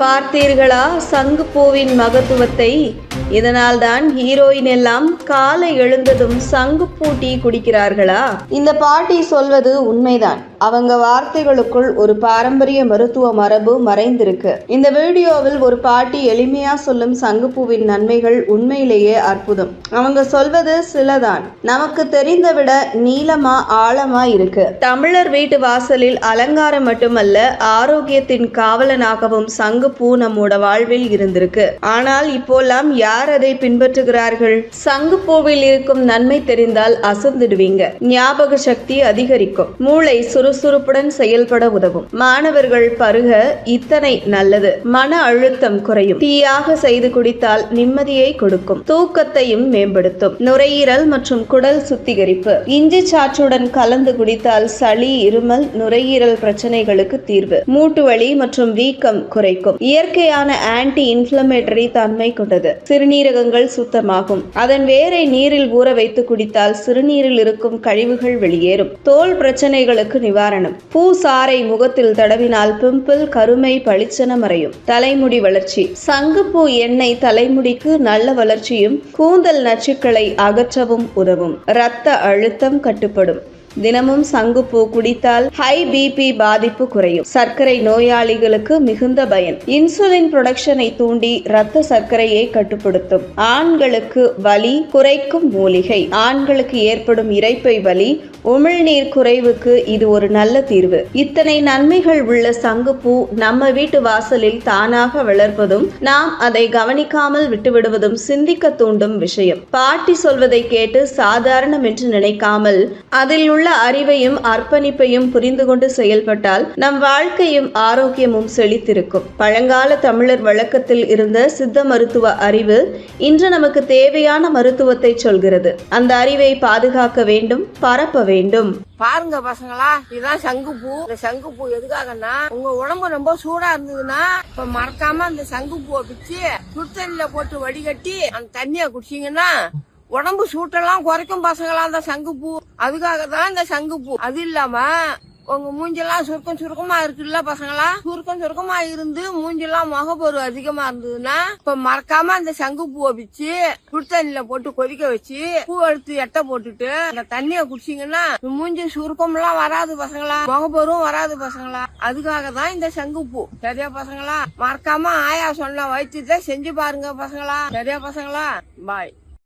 பார்த்தீர்களா சங்குப்பூவின் மகத்துவத்தை? இதனால்தான் ஹீரோயின் எல்லாம் காலை எழுந்ததும் சங்குப்பூ டீ குடிக்கிறார்களா? இந்த பாட்டி சொல்வது உண்மைதான். அவங்க வார்த்தைகளுக்குள் ஒரு பாரம்பரிய மருத்துவ மரபு மறைந்திருக்கு. இந்த வீடியோவில் ஒரு பாட்டி எளிமையா சொல்லும் சங்குப்பூவின் நன்மைகள் உண்மையிலேயே அற்புதம். அவங்க சொல்வது சிலதான், நமக்கு தெரிந்த விட நீளமா ஆழமா இருக்கு. தமிழர் வீட்டு வாசலில் அலங்காரம் மட்டுமல்ல, ஆரோக்கியத்தின் காவலனாகவும் சங்குப்பூ நம்மோட வாழ்வில் இருந்திருக்கு. ஆனால் இப்போல்லாம் யார் அதை பின்பற்றுகிறார்கள்? சங்குப்பூவில் இருக்கும் நன்மை தெரிந்தால் அசந்துடுவீங்க. ஞாபக சக்தி அதிகரிக்கும், மூளை சுறுசுறுப்புடன் செயல்பட உதவும், மாணவர்கள் பருக இத்தனை நல்லது, மன அழுத்தம் குறையும், டீயாக செய்து குடித்தால் நிம்மதியை கொடுக்கும், தூக்கத்தையும் மேம்படுத்தும், நுரையீரல் மற்றும் குடல் சுத்திகரிப்பு, இஞ்சி சாற்றுடன் கலந்து குடித்தால் சளி, இருமல், நுரையீரல் பிரச்சனைகளுக்கு தீர்வு, மூட்டு வலி மற்றும் வீக்கம் குறைக்கும், இயற்கையான ஆன்டி இன்ஃப்ளமேட்டரி தன்மை கொண்டது, சிறுநீரகங்கள் சுத்தமாகும், அதன் வேரை நீரில் ஊற வைத்து குடித்தால் சிறுநீரில் இருக்கும் கழிவுகள் வெளியேறும், தோல் பிரச்சனைகளுக்கு நிவாரணம், பூ சாறை முகத்தில் தடவினால் பிம்பிள், கருமை பளிச்சென மறையும், தலைமுடி வளர்ச்சி, சங்குப்பூ எண்ணெய் தலைமுடிக்கு நல்ல வளர்ச்சியும் கூந்தல் நச்சுக்களை அகற்றவும் உதவும், இரத்த அழுத்தம் கட்டுப்படும், தினமும் சங்குப்பூ குடித்தால் ஹை பிபி பாதிப்பு குறையும், சர்க்கரை நோயாளிகளுக்கு மிகுந்த பயன், இன்சுலின் புரொடக்ஷனை தூண்டி இரத்த சர்க்கரையை கட்டுப்படுத்தும், ஆண்களுக்கு வலி குறைக்கும் மூலிகை, ஆண்களுக்கு ஏற்படும் இரைப்பை வலி, உமிழ்நீர் குறைவுக்கு இது ஒரு நல்ல தீர்வு. இத்தனை நன்மைகள் உள்ள சங்குப்பூ நம்ம வீட்டு வாசலில் தானாக வளர்ப்பதும் நாம் அதை கவனிக்காமல் விட்டுவிடுவதும் சிந்திக்க தூண்டும் விஷயம். பாட்டி சொல்வதை கேட்டு சாதாரணம் என்று நினைக்காமல் அதில் உள்ள அறிவையும் அர்ப்பணிப்பையும் புரிந்து கொண்டு செயல்பட்டால் நம் வாழ்க்கையும் ஆரோக்கியமும் செழித்திருக்கும். பழங்கால தமிழர் வழக்கத்தில் இருந்த சித்த மருத்துவ அறிவு இன்று நமக்கு தேவையான மருத்துவத்தை சொல்கிறது. அந்த அறிவை பாதுகாக்க வேண்டும், பரப்ப வேண்டும். பாருங்க பசங்களா, இதுதான் சங்குப்பூ. இந்த சங்குப்பூ எதுக்காகன்னா, உங்க உடம்பு ரொம்ப சூடா இருந்ததுன்னா இப்ப மறக்காம அந்த சங்குப்பூவை பிச்சு சுடுதண்ணில போட்டு வடிகட்டி அந்த தண்ணிய குடிச்சீங்கன்னா உடம்பு சூட்டெல்லாம் குறைக்கும் பசங்களா அந்த சங்குப்பூ. அதுக்காக தான் இந்த சங்குப்பூ. அது இல்லாம உங்க மூஞ்செல்லாம் சுருக்கமா இருக்குல்ல பசங்களா, சுருக்கமா இருந்து மூஞ்செல்லாம் முகப்பொரு அதிகமா இருந்ததுன்னா இப்ப மறக்காம அந்த சங்குப்பூவை பிச்சு சுடுதண்ணில போட்டு கொதிக்க வச்சு பூ எடுத்து எட்ட போட்டுட்டு அந்த தண்ணிய குடிச்சீங்கன்னா மூஞ்சி சுருக்கம் எல்லாம் வராது பசங்களா, முகப்பொரும் வராது பசங்களா. அதுக்காக தான் இந்த சங்குப்பூ. சரியா பசங்களா? மறக்காம ஆயா சொன்ன வைத்தியத்தை செஞ்சு பாருங்க பசங்களா. சரியா பசங்களா? பாய்.